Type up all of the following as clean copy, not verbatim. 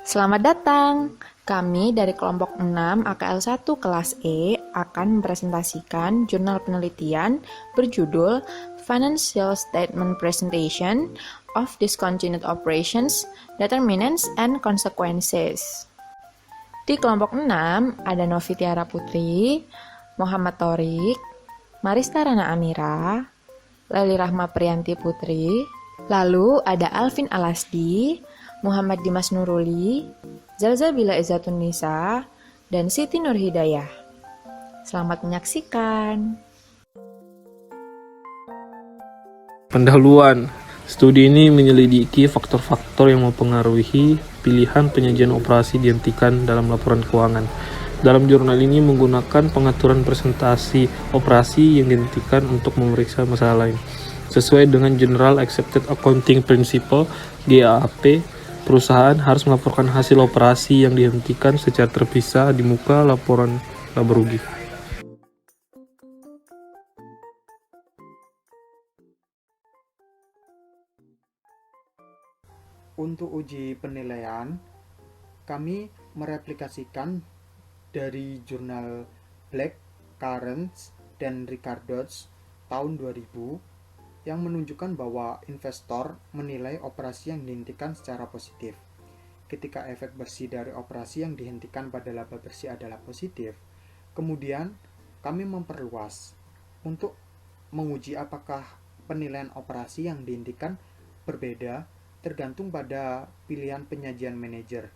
Selamat datang. Kami dari kelompok 6 AKL 1 kelas E akan mempresentasikan jurnal penelitian berjudul Financial Statement Presentation of Discontinued Operations, Determinants and Consequences. Di kelompok 6 ada Novi Tiara Putri, Muhammad Torik, Marista Rana Amira, Leli Rahma Priyanti Putri, lalu ada Alvin Alasdi, Muhammad Dimas Nuruli, Zalzabila Izzatun Nisa, dan Siti Nurhidayah. Selamat menyaksikan. Pendahuluan. Studi ini menyelidiki faktor-faktor yang mempengaruhi pilihan penyajian operasi dihentikan dalam laporan keuangan. Dalam jurnal ini menggunakan pengaturan presentasi operasi yang dihentikan untuk memeriksa masalah lain. Sesuai dengan General Accepted Accounting Principle (GAAP), perusahaan harus melaporkan hasil operasi yang dihentikan secara terpisah di muka laporan laba rugi. Untuk uji penilaian, kami mereplikasikan dari jurnal Black, Carnes, dan Ricardos tahun 2000 yang menunjukkan bahwa investor menilai operasi yang dihentikan secara positif. Ketika efek bersih dari operasi yang dihentikan pada laba bersih adalah positif, kemudian kami memperluas untuk menguji apakah penilaian operasi yang dihentikan berbeda tergantung pada pilihan penyajian manajer.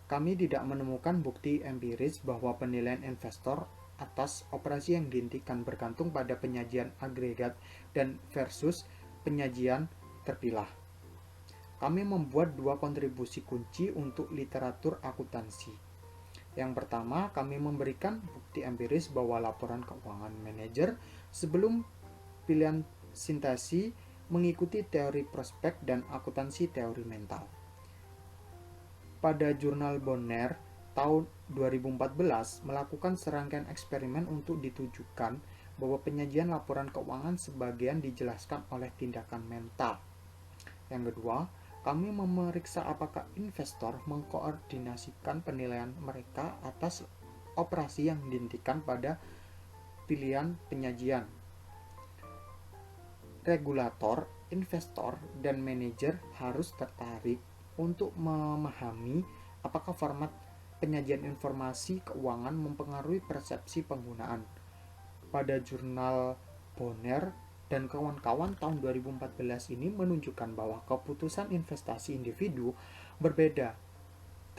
Kami tidak menemukan bukti empiris bahwa penilaian investor atas operasi yang dihentikan bergantung pada penyajian agregat dan versus penyajian terpilah. Kami membuat dua kontribusi kunci untuk literatur akuntansi. Yang pertama, kami memberikan bukti empiris bahwa laporan keuangan manajer sebelum pilihan sintesi mengikuti teori prospek dan akuntansi teori mental. Pada jurnal Bonner tahun 2014 melakukan serangkaian eksperimen untuk ditujukan bahwa penyajian laporan keuangan sebagian dijelaskan oleh tindakan mental. Yang kedua, kami memeriksa apakah investor mengkoordinasikan penilaian mereka atas operasi yang dihentikan pada pilihan penyajian. Regulator, investor, dan manajer harus tertarik untuk memahami apakah format penyajian informasi keuangan mempengaruhi persepsi penggunaan. Pada jurnal Bonner dan kawan-kawan tahun 2014 ini menunjukkan bahwa keputusan investasi individu berbeda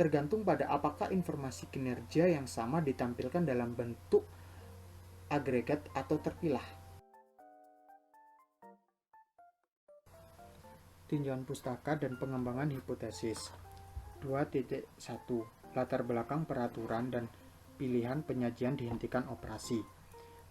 tergantung pada apakah informasi kinerja yang sama ditampilkan dalam bentuk agregat atau terpilah. Tinjauan pustaka dan pengembangan hipotesis 2.1 Latar belakang peraturan dan pilihan penyajian dihentikan operasi.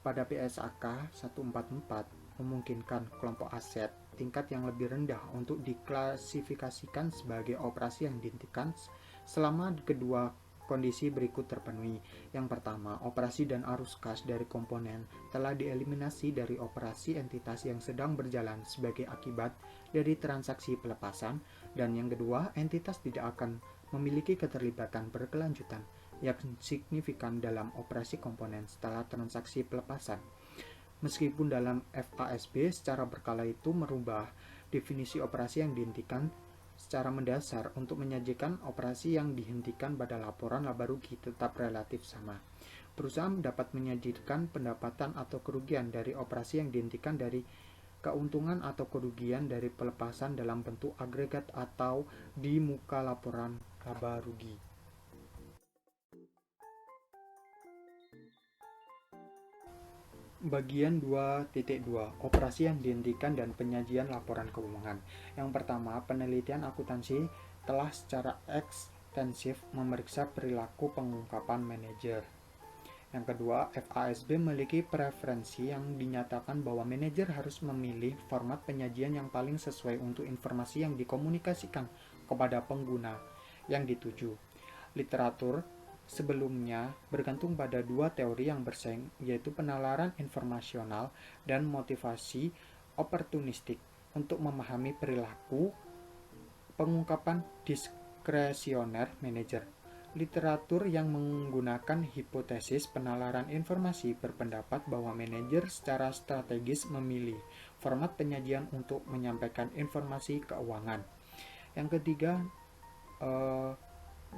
Pada PSAK 144 memungkinkan kelompok aset tingkat yang lebih rendah untuk diklasifikasikan sebagai operasi yang dihentikan selama kedua kondisi berikut terpenuhi. Yang pertama, operasi dan arus kas dari komponen telah dieliminasi dari operasi entitas yang sedang berjalan sebagai akibat dari transaksi pelepasan, dan yang kedua, entitas tidak akan memiliki keterlibatan berkelanjutan yang signifikan dalam operasi komponen setelah transaksi pelepasan. Meskipun dalam FASB secara berkala itu merubah definisi operasi yang dihentikan secara mendasar untuk menyajikan operasi yang dihentikan pada laporan laba rugi tetap relatif sama. Perusahaan dapat menyajikan pendapatan atau kerugian dari operasi yang dihentikan dari keuntungan atau kerugian dari pelepasan dalam bentuk agregat atau di muka laporan laba rugi. Bagian 2.2 Operasi yang dihentikan dan penyajian laporan keuangan. Yang pertama, penelitian akuntansi telah secara ekstensif memeriksa perilaku pengungkapan manajer. Yang kedua, FASB memiliki preferensi yang dinyatakan bahwa manajer harus memilih format penyajian yang paling sesuai untuk informasi yang dikomunikasikan kepada pengguna yang dituju. Literatur sebelumnya bergantung pada dua teori yang bersaing, yaitu penalaran informasional dan motivasi oportunistik untuk memahami perilaku pengungkapan diskresioner manajer. Literatur yang menggunakan hipotesis penalaran informasi berpendapat bahwa manajer secara strategis memilih format penyajian untuk menyampaikan informasi keuangan. Yang ketiga,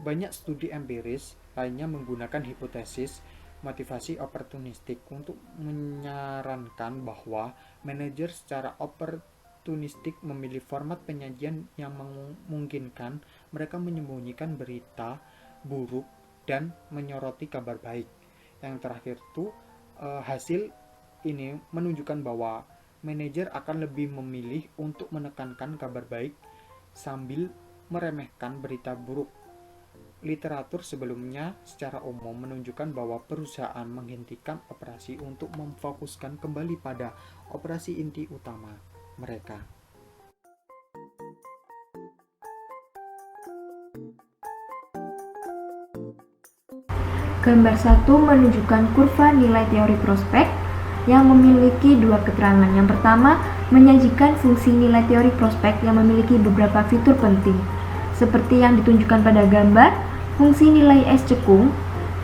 banyak studi empiris lainnya menggunakan hipotesis motivasi oportunistik untuk menyarankan bahwa manajer secara oportunistik memilih format penyajian yang memungkinkan mereka menyembunyikan berita buruk dan menyoroti kabar baik. Yang terakhir itu hasil ini menunjukkan bahwa manajer akan lebih memilih untuk menekankan kabar baik sambil meremehkan berita buruk. Literatur sebelumnya secara umum menunjukkan bahwa perusahaan menghentikan operasi untuk memfokuskan kembali pada operasi inti utama mereka. Gambar 1 menunjukkan kurva nilai teori prospek yang memiliki dua keterangan. Yang pertama, menyajikan fungsi nilai teori prospek yang memiliki beberapa fitur penting. Seperti yang ditunjukkan pada gambar, fungsi nilai S cekung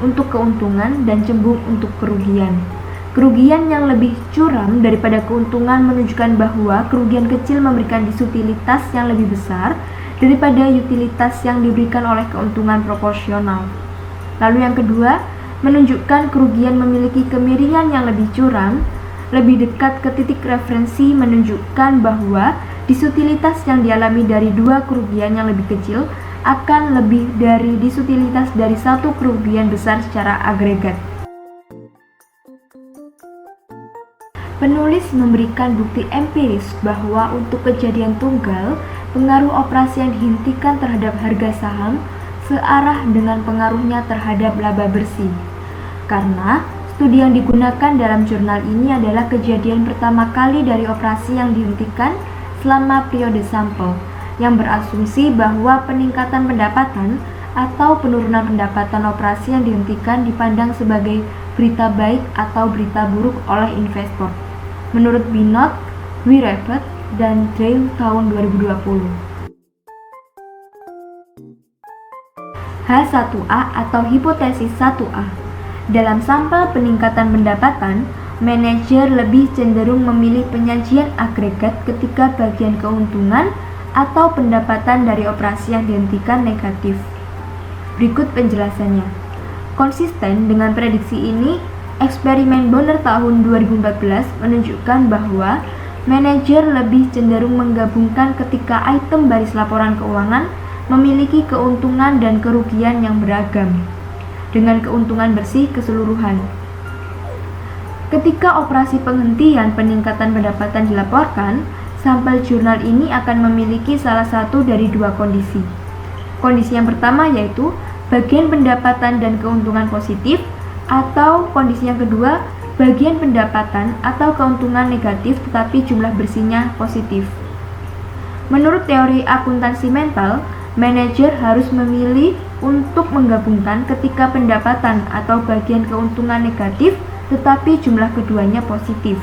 untuk keuntungan dan cembung untuk kerugian. Kerugian yang lebih curam daripada keuntungan menunjukkan bahwa kerugian kecil memberikan disutilitas yang lebih besar daripada utilitas yang diberikan oleh keuntungan proporsional. Lalu yang kedua, menunjukkan kerugian memiliki kemiringan yang lebih curam, lebih dekat ke titik referensi menunjukkan bahwa disutilitas yang dialami dari dua kerugian yang lebih kecil akan lebih dari disutilitas dari satu kerugian besar secara agregat. Penulis memberikan bukti empiris bahwa untuk kejadian tunggal, pengaruh operasi yang dihentikan terhadap harga saham searah dengan pengaruhnya terhadap laba bersih. Karena studi yang digunakan dalam jurnal ini adalah kejadian pertama kali dari operasi yang dihentikan selama periode sampel, yang berasumsi bahwa peningkatan pendapatan atau penurunan pendapatan operasi yang dihentikan dipandang sebagai berita baik atau berita buruk oleh investor. Menurut Binot, Wirefet, dan Drew tahun 2020. H1A atau hipotesis 1A. Dalam sampel peningkatan pendapatan, manajer lebih cenderung memilih penyajian agregat ketika bagian keuntungan atau pendapatan dari operasi yang dihentikan negatif. Berikut penjelasannya. Konsisten dengan prediksi ini, eksperimen Bonner tahun 2014 menunjukkan bahwa manajer lebih cenderung menggabungkan ketika item baris laporan keuangan memiliki keuntungan dan kerugian yang beragam, dengan keuntungan bersih keseluruhan. Ketika operasi penghentian peningkatan pendapatan dilaporkan, sampel jurnal ini akan memiliki salah satu dari dua kondisi. Kondisi yang pertama yaitu bagian pendapatan dan keuntungan positif, atau kondisi yang kedua, bagian pendapatan atau keuntungan negatif tetapi jumlah bersihnya positif. Menurut teori akuntansi mental, manajer harus memilih untuk menggabungkan ketika pendapatan atau bagian keuntungan negatif tetapi jumlah keduanya positif.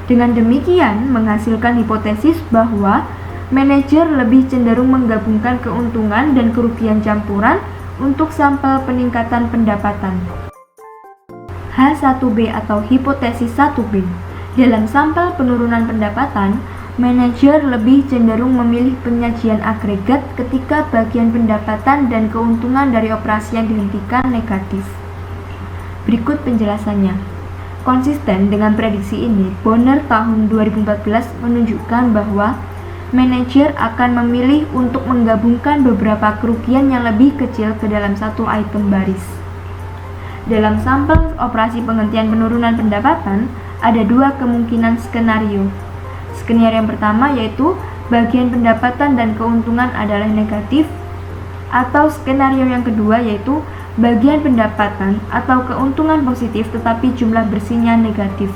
Dengan demikian, menghasilkan hipotesis bahwa manajer lebih cenderung menggabungkan keuntungan dan kerugian campuran untuk sampel peningkatan pendapatan. H1B atau hipotesis 1B. Dalam sampel penurunan pendapatan, manajer lebih cenderung memilih penyajian agregat ketika bagian pendapatan dan keuntungan dari operasi yang dihentikan negatif. Berikut penjelasannya. Konsisten dengan prediksi ini, Bonner tahun 2014 menunjukkan bahwa manajer akan memilih untuk menggabungkan beberapa kerugian yang lebih kecil ke dalam satu item baris. Dalam sampel operasi penghentian penurunan pendapatan, ada dua kemungkinan skenario. Skenario yang pertama yaitu bagian pendapatan dan keuntungan adalah negatif, atau skenario yang kedua yaitu bagian pendapatan atau keuntungan positif tetapi jumlah bersihnya negatif.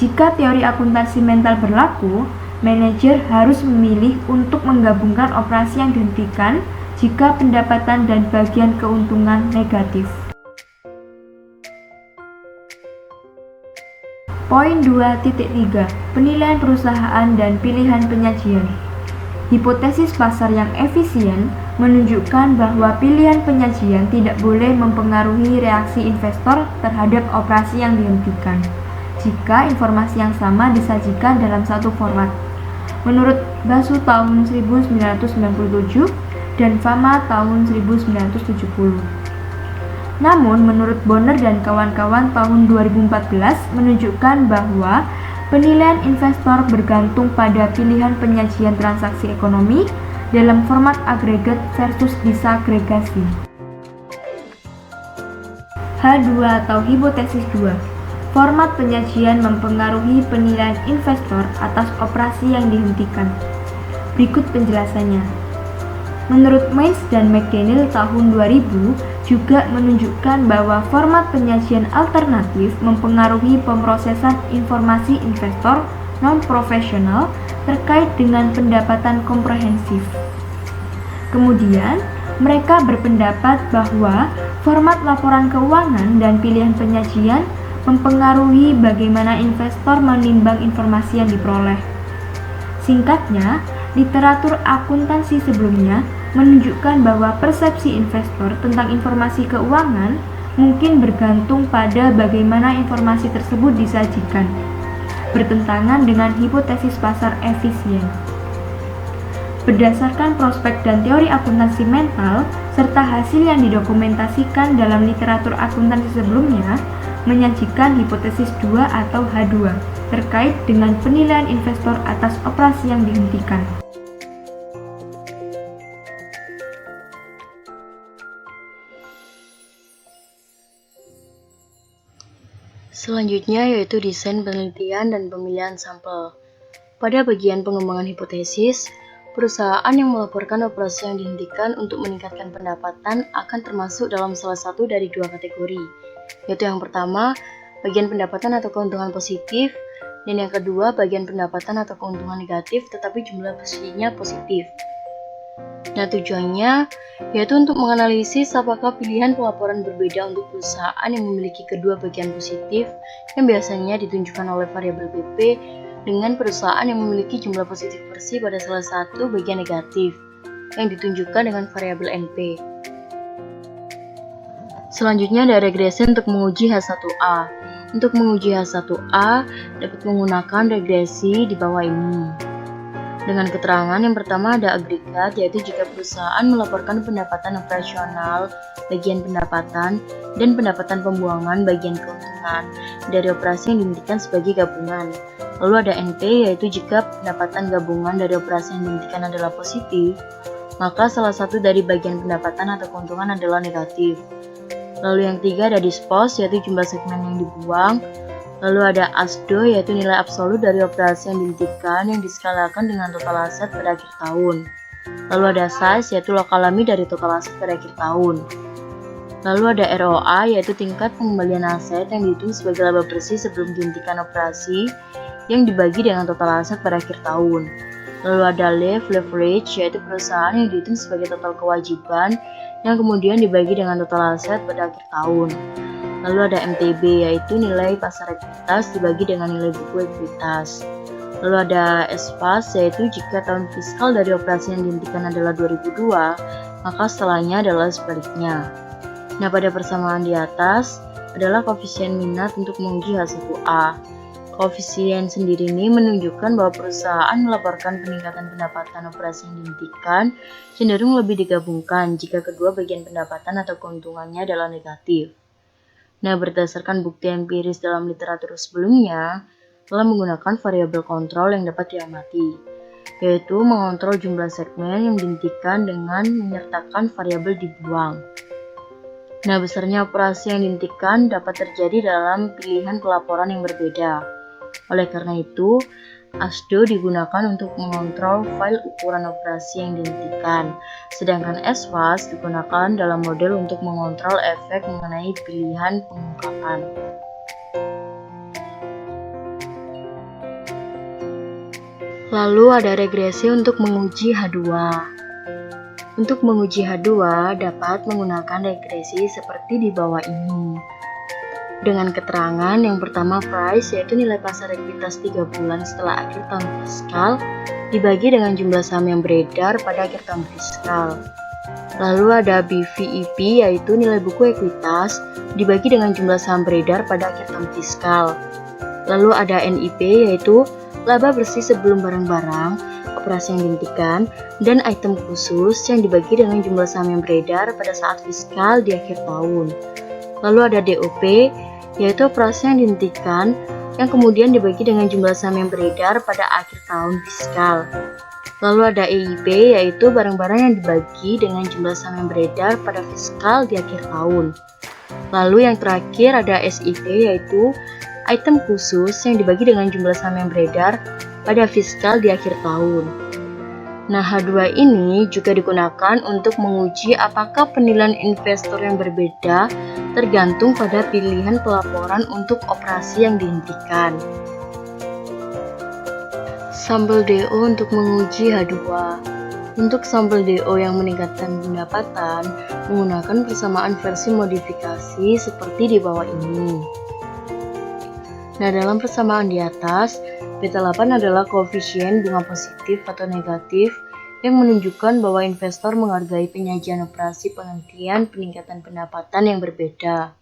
Jika teori akuntansi mental berlaku, manajer harus memilih untuk menggabungkan operasi yang dihentikan jika pendapatan dan bagian keuntungan negatif. Poin 2.3. Penilaian perusahaan dan pilihan penyajian. Hipotesis pasar yang efisien menunjukkan bahwa pilihan penyajian tidak boleh mempengaruhi reaksi investor terhadap operasi yang dihentikan jika informasi yang sama disajikan dalam satu format. Menurut Basu tahun 1997 dan Fama tahun 1970. Namun, menurut Bonner dan kawan-kawan tahun 2014 menunjukkan bahwa penilaian investor bergantung pada pilihan penyajian transaksi ekonomi dalam format agregat versus disagregasi. H2 atau hipotesis 2. Format penyajian mempengaruhi penilaian investor atas operasi yang dihentikan. Berikut penjelasannya. Menurut Mains dan McDaniel tahun 2000 juga menunjukkan bahwa format penyajian alternatif mempengaruhi pemrosesan informasi investor non-profesional terkait dengan pendapatan komprehensif. Kemudian, mereka berpendapat bahwa format laporan keuangan dan pilihan penyajian mempengaruhi bagaimana investor menimbang informasi yang diperoleh. Singkatnya, literatur akuntansi sebelumnya menunjukkan bahwa persepsi investor tentang informasi keuangan mungkin bergantung pada bagaimana informasi tersebut disajikan, bertentangan dengan hipotesis pasar efisien. Berdasarkan prospek dan teori akuntansi mental, serta hasil yang didokumentasikan dalam literatur akuntansi sebelumnya, menyajikan hipotesis 2 atau H2 terkait dengan penilaian investor atas operasi yang dihentikan. Selanjutnya yaitu desain penelitian dan pemilihan sampel. Pada bagian pengembangan hipotesis, perusahaan yang melaporkan operasi yang dihentikan untuk meningkatkan pendapatan akan termasuk dalam salah satu dari dua kategori, yaitu yang pertama, bagian pendapatan atau keuntungan positif, dan yang kedua, bagian pendapatan atau keuntungan negatif tetapi jumlah posisinya positif. Nah, tujuannya yaitu untuk menganalisis apakah pilihan pelaporan berbeda untuk perusahaan yang memiliki kedua bagian positif yang biasanya ditunjukkan oleh variabel BP dengan perusahaan yang memiliki jumlah positif bersih pada salah satu bagian negatif yang ditunjukkan dengan variabel NP. Selanjutnya ada regresi untuk menguji H1A. Untuk menguji H1A dapat menggunakan regresi di bawah ini. Dengan keterangan yang pertama ada agregat, yaitu jika perusahaan melaporkan pendapatan operasional bagian pendapatan dan pendapatan pembuangan bagian keuntungan dari operasi yang dihentikan sebagai gabungan. Lalu ada NP, yaitu jika pendapatan gabungan dari operasi yang dihentikan adalah positif, maka salah satu dari bagian pendapatan atau keuntungan adalah negatif. Lalu yang ketiga ada dispose, yaitu jumlah segmen yang dibuang. Lalu ada ASDO, yaitu nilai absolut dari operasi yang dihentikan yang diskalakan dengan total aset pada akhir tahun. Lalu ada size, yaitu lokalami dari total aset pada akhir tahun. Lalu ada ROA, yaitu tingkat pengembalian aset yang dihitung sebagai laba bersih sebelum dihentikan operasi yang dibagi dengan total aset pada akhir tahun. Lalu ada leverage, yaitu perusahaan yang dihitung sebagai total kewajiban yang kemudian dibagi dengan total aset pada akhir tahun. Lalu ada MTB, yaitu nilai pasar ekuitas dibagi dengan nilai buku ekuitas. Lalu ada SPAS, yaitu jika tahun fiskal dari operasi yang dihentikan adalah 2002, maka setelahnya adalah sebaliknya. Nah, pada persamaan di atas adalah koefisien minat untuk menguji H1A. Koefisien sendiri ini menunjukkan bahwa perusahaan melaporkan peningkatan pendapatan operasi yang dihentikan cenderung lebih digabungkan jika kedua bagian pendapatan atau keuntungannya adalah negatif. Nah, berdasarkan bukti empiris dalam literatur sebelumnya, telah menggunakan variabel kontrol yang dapat diamati, yaitu mengontrol jumlah segmen yang dihentikan dengan menyertakan variabel dibuang. Nah, besarnya operasi yang dihentikan dapat terjadi dalam pilihan pelaporan yang berbeda. Oleh karena itu, ASDO digunakan untuk mengontrol file ukuran operasi yang dihentikan, sedangkan SWAS digunakan dalam model untuk mengontrol efek mengenai pilihan pengungkapan. Lalu ada regresi untuk menguji H2. Untuk menguji H2 dapat menggunakan regresi seperti di bawah ini. Dengan keterangan yang pertama price, yaitu nilai pasar ekuitas 3 bulan setelah akhir tahun fiskal dibagi dengan jumlah saham yang beredar pada akhir tahun fiskal. Lalu ada BVEP yaitu nilai buku ekuitas dibagi dengan jumlah saham beredar pada akhir tahun fiskal. Lalu ada NIP yaitu laba bersih sebelum barang-barang, operasi yang dihentikan, dan item khusus yang dibagi dengan jumlah saham yang beredar pada saat fiskal di akhir tahun. Lalu ada DOP yaitu operasi yang dihentikan yang kemudian dibagi dengan jumlah saham yang beredar pada akhir tahun fiskal. Lalu ada EIP yaitu barang-barang yang dibagi dengan jumlah saham yang beredar pada fiskal di akhir tahun. Lalu yang terakhir ada SIP yaitu item khusus yang dibagi dengan jumlah saham yang beredar pada fiskal di akhir tahun. Nah, H2 ini juga digunakan untuk menguji apakah penilaian investor yang berbeda tergantung pada pilihan pelaporan untuk operasi yang dihentikan. Sampel DO untuk menguji H2. Untuk sampel DO yang meningkatkan pendapatan, menggunakan persamaan versi modifikasi seperti di bawah ini. Nah, dalam persamaan di atas, beta 8 adalah koefisien bunga positif atau negatif yang menunjukkan bahwa investor menghargai penyajian operasi penghentian peningkatan pendapatan yang berbeda.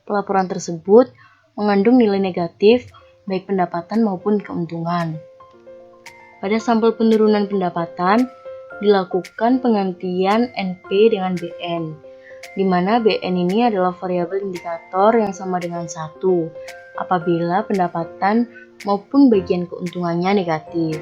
Pelaporan tersebut mengandung nilai negatif baik pendapatan maupun keuntungan. Pada sampel penurunan pendapatan, dilakukan penggantian NP dengan BN, di mana BN ini adalah variabel indikator yang sama dengan 1 apabila pendapatan maupun bagian keuntungannya negatif.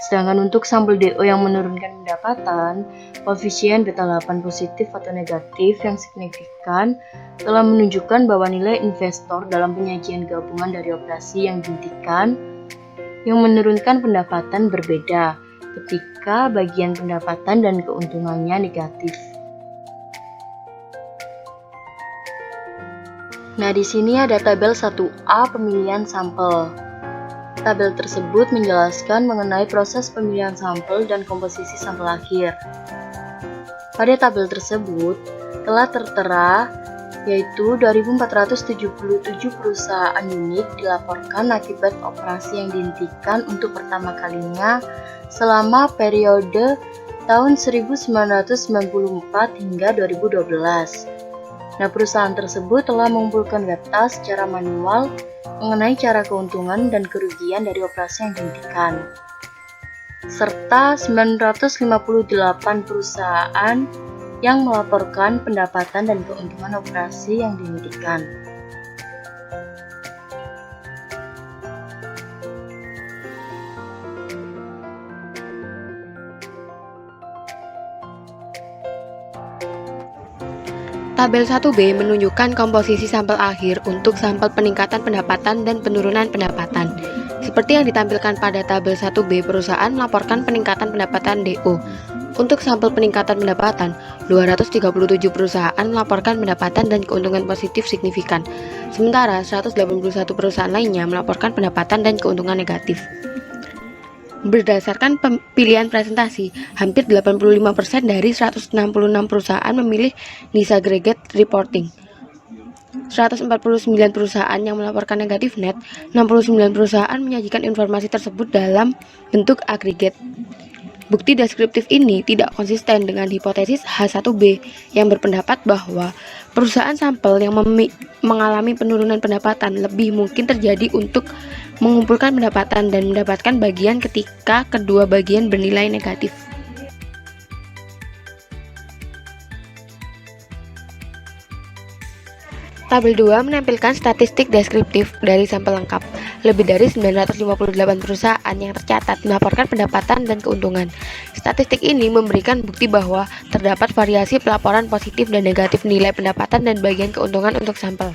Sedangkan untuk sampel DO yang menurunkan pendapatan, koefisien beta 8 positif atau negatif yang signifikan telah menunjukkan bahwa nilai investor dalam penyajian gabungan dari operasi yang dihentikan yang menurunkan pendapatan berbeda ketika bagian pendapatan dan keuntungannya negatif. Nah, di sini ada tabel 1A pemilihan sampel. Tabel tersebut menjelaskan mengenai proses pemilihan sampel dan komposisi sampel akhir. Pada tabel tersebut telah tertera yaitu 2.477 perusahaan unit dilaporkan akibat operasi yang dihentikan untuk pertama kalinya selama periode tahun 1994 hingga 2012. Nah, perusahaan tersebut telah mengumpulkan data secara manual mengenai cara keuntungan dan kerugian dari operasi yang dihentikan, serta 958 perusahaan yang melaporkan pendapatan dan keuntungan operasi yang dihentikan. Tabel 1B menunjukkan komposisi sampel akhir untuk sampel peningkatan pendapatan dan penurunan pendapatan. Seperti yang ditampilkan pada tabel 1B, perusahaan melaporkan peningkatan pendapatan DO. Untuk sampel peningkatan pendapatan, 237 perusahaan melaporkan pendapatan dan keuntungan positif signifikan, sementara 181 perusahaan lainnya melaporkan pendapatan dan keuntungan negatif. Berdasarkan pilihan presentasi, hampir 85% dari 166 perusahaan memilih disaggregate reporting. 149 perusahaan yang melaporkan negatif net, 69 perusahaan menyajikan informasi tersebut dalam bentuk agregat. Bukti deskriptif ini tidak konsisten dengan hipotesis H1B yang berpendapat bahwa perusahaan sampel yang mengalami penurunan pendapatan lebih mungkin terjadi untuk mengumpulkan pendapatan dan mendapatkan bagian ketika kedua bagian bernilai negatif. Tabel 2 menampilkan statistik deskriptif dari sampel lengkap. Lebih dari 958 perusahaan yang tercatat melaporkan pendapatan dan keuntungan. Statistik ini memberikan bukti bahwa terdapat variasi pelaporan positif dan negatif nilai pendapatan dan bagian keuntungan untuk sampel.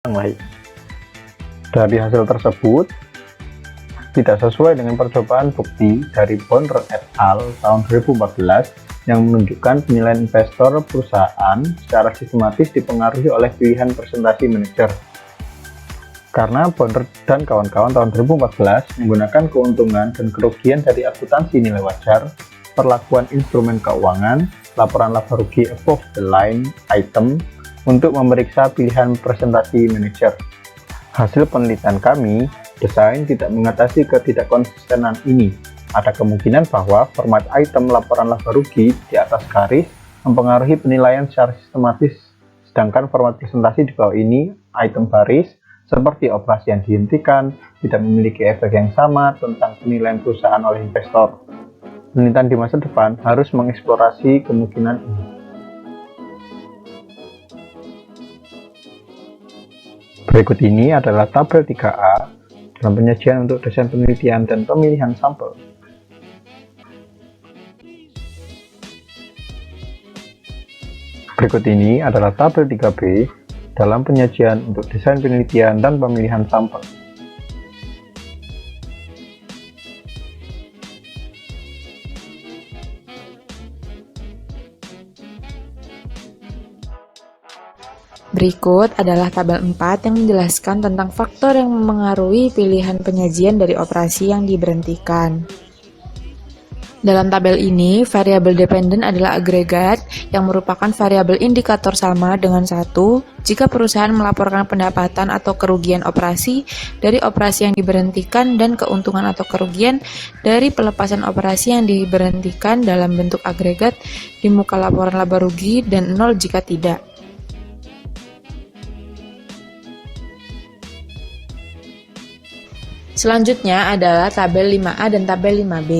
yang lain. Dari hasil tersebut, tidak sesuai dengan percobaan bukti dari Bonner et al. Tahun 2014 yang menunjukkan penilaian investor perusahaan secara sistematis dipengaruhi oleh pilihan presentasi manajer. Karena Bonner dan kawan-kawan tahun 2014 menggunakan keuntungan dan kerugian dari akuntansi nilai wajar, perlakuan instrumen keuangan, laporan laba rugi above the line item untuk memeriksa pilihan presentasi manajer. Hasil penelitian kami, desain tidak mengatasi ketidakkonsistenan ini. Ada kemungkinan bahwa format item laporan laba rugi di atas garis mempengaruhi penilaian secara sistematis, sedangkan format presentasi di bawah ini, item baris, seperti operasi yang dihentikan, tidak memiliki efek yang sama tentang penilaian perusahaan oleh investor. Penelitian di masa depan harus mengeksplorasi kemungkinan ini. Berikut ini adalah tabel 3A dalam penyajian untuk desain penelitian dan pemilihan sampel. Berikut ini adalah tabel 3B dalam penyajian untuk desain penelitian dan pemilihan sampel. Berikut adalah tabel 4 yang menjelaskan tentang faktor yang memengaruhi pilihan penyajian dari operasi yang diberhentikan. Dalam tabel ini, variabel dependen adalah agregat yang merupakan variabel indikator sama dengan 1 jika perusahaan melaporkan pendapatan atau kerugian operasi dari operasi yang diberhentikan dan keuntungan atau kerugian dari pelepasan operasi yang diberhentikan dalam bentuk agregat di muka laporan laba rugi dan 0 jika tidak. Selanjutnya adalah tabel 5A dan tabel 5B.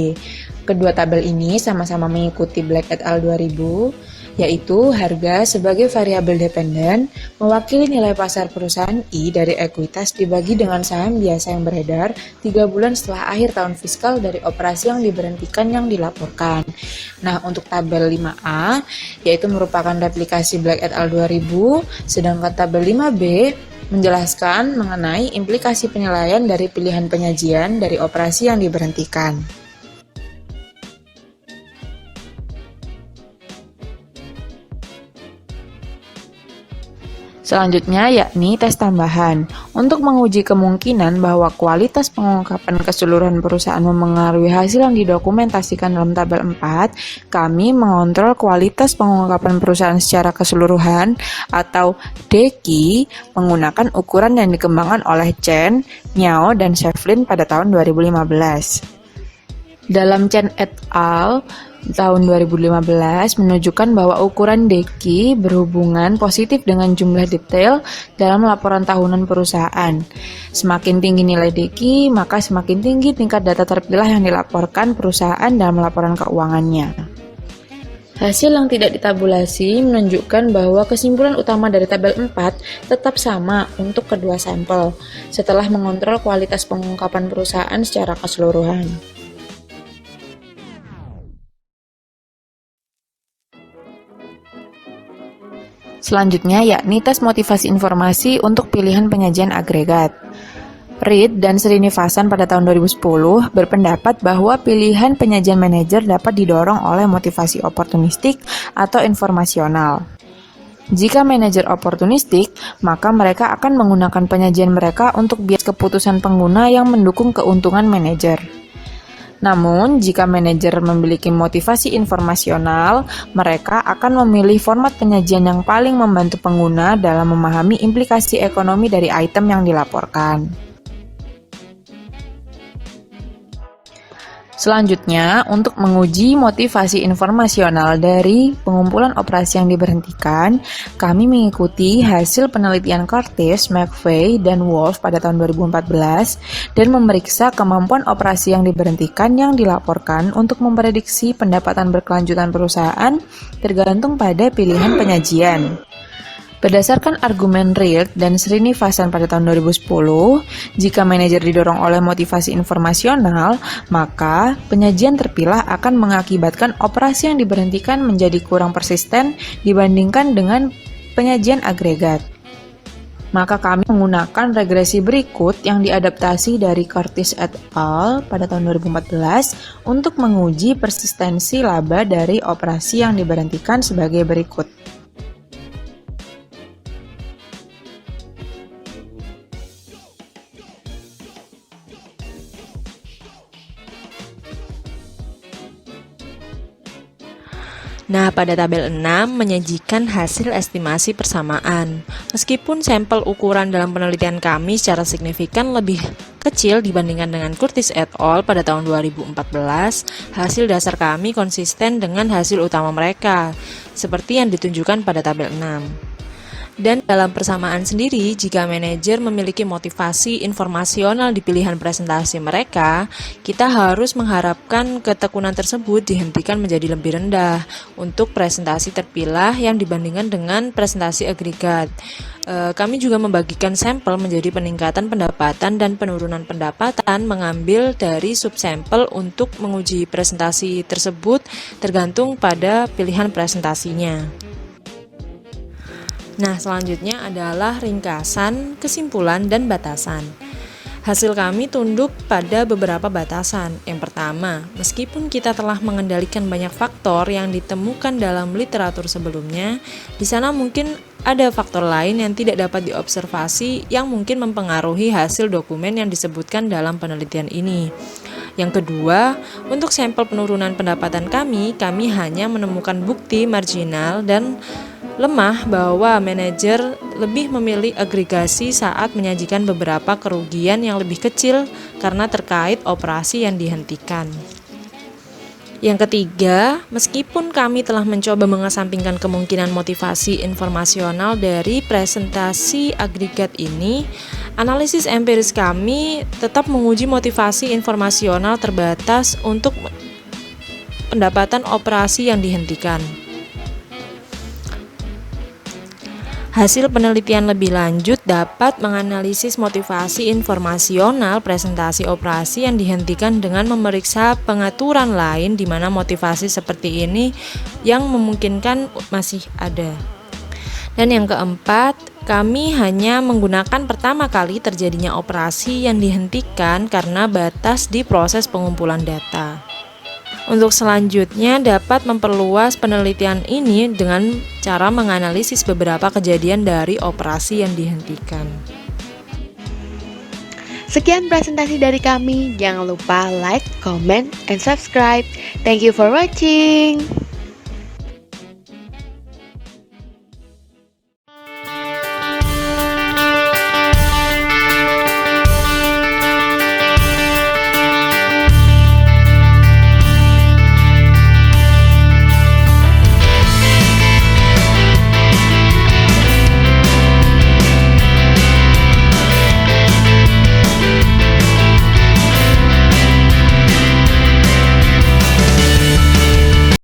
Kedua tabel ini sama-sama mengikuti Black et al. 2000, yaitu harga sebagai variabel dependen mewakili nilai pasar perusahaan I dari ekuitas dibagi dengan saham biasa yang beredar 3 bulan setelah akhir tahun fiskal dari operasi yang diberhentikan yang dilaporkan. Nah, untuk tabel 5A, yaitu merupakan replikasi Black et al. 2000, sedangkan tabel 5B menjelaskan mengenai implikasi penilaian dari pilihan penyajian dari operasi yang diberhentikan. Selanjutnya yakni tes tambahan. Untuk menguji kemungkinan bahwa kualitas pengungkapan keseluruhan perusahaan memengaruhi hasil yang didokumentasikan dalam tabel 4, kami mengontrol kualitas pengungkapan perusahaan secara keseluruhan atau DKI menggunakan ukuran yang dikembangkan oleh Chen, Miao, dan Shevlin pada tahun 2015. Dalam Chen et al. Tahun 2015 menunjukkan bahwa ukuran DKI berhubungan positif dengan jumlah detail dalam laporan tahunan perusahaan. Semakin tinggi nilai DKI, maka semakin tinggi tingkat data terpilah yang dilaporkan perusahaan dalam laporan keuangannya. Hasil yang tidak ditabulasi menunjukkan bahwa kesimpulan utama dari tabel 4 tetap sama untuk kedua sampel, setelah mengontrol kualitas pengungkapan perusahaan secara keseluruhan. Selanjutnya yakni tes motivasi informasi untuk pilihan penyajian agregat. Reed dan Srinivasan pada tahun 2010 berpendapat bahwa pilihan penyajian manajer dapat didorong oleh motivasi oportunistik atau informasional. Jika manajer oportunistik, maka mereka akan menggunakan penyajian mereka untuk bias keputusan pengguna yang mendukung keuntungan manajer. Namun, jika manajer memiliki motivasi informasional, mereka akan memilih format penyajian yang paling membantu pengguna dalam memahami implikasi ekonomi dari item yang dilaporkan. Selanjutnya, untuk menguji motivasi informasional dari pengumpulan operasi yang diberhentikan, kami mengikuti hasil penelitian Curtis, McVeigh, dan Wolf pada tahun 2014 dan memeriksa kemampuan operasi yang diberhentikan yang dilaporkan untuk memprediksi pendapatan berkelanjutan perusahaan tergantung pada pilihan penyajian. Berdasarkan argumen Reed dan Srinivasan pada tahun 2010, jika manajer didorong oleh motivasi informasional, maka penyajian terpilah akan mengakibatkan operasi yang diberhentikan menjadi kurang persisten dibandingkan dengan penyajian agregat. Maka kami menggunakan regresi berikut yang diadaptasi dari Curtis et al. Pada tahun 2014 untuk menguji persistensi laba dari operasi yang diberhentikan sebagai berikut. Nah, pada tabel 6 menyajikan hasil estimasi persamaan. Meskipun sampel ukuran dalam penelitian kami secara signifikan lebih kecil dibandingkan dengan Curtis et al. Pada tahun 2014, hasil dasar kami konsisten dengan hasil utama mereka, seperti yang ditunjukkan pada tabel 6. Dan dalam persamaan sendiri, jika manajer memiliki motivasi informasional di pilihan presentasi mereka, kita harus mengharapkan ketekunan tersebut dihentikan menjadi lebih rendah untuk presentasi terpilah yang dibandingkan dengan presentasi agregat. Kami juga membagikan sampel menjadi peningkatan pendapatan dan penurunan pendapatan mengambil dari subsampel untuk menguji presentasi tersebut tergantung pada pilihan presentasinya. Nah, selanjutnya adalah ringkasan, kesimpulan, dan batasan. Hasil kami tunduk pada beberapa batasan. Yang pertama, meskipun kita telah mengendalikan banyak faktor yang ditemukan dalam literatur sebelumnya, di sana mungkin ada faktor lain yang tidak dapat diobservasi yang mungkin mempengaruhi hasil dokumen yang disebutkan dalam penelitian ini. Yang kedua, untuk sampel penurunan pendapatan kami hanya menemukan bukti marginal dan lemah bahwa manajer lebih memilih agregasi saat menyajikan beberapa kerugian yang lebih kecil karena terkait operasi yang dihentikan. Yang ketiga, meskipun kami telah mencoba mengesampingkan kemungkinan motivasi informasional dari presentasi agregat ini, analisis empiris kami tetap menguji motivasi informasional terbatas untuk pendapatan operasi yang dihentikan. Hasil penelitian lebih lanjut dapat menganalisis motivasi informasional presentasi operasi yang dihentikan dengan memeriksa pengaturan lain di mana motivasi seperti ini yang memungkinkan masih ada. Dan yang keempat, kami hanya menggunakan pertama kali terjadinya operasi yang dihentikan karena batas di proses pengumpulan data. Untuk selanjutnya dapat memperluas penelitian ini dengan cara menganalisis beberapa kejadian dari operasi yang dihentikan. Sekian presentasi dari kami. Jangan lupa like, comment, and subscribe. Thank you for watching.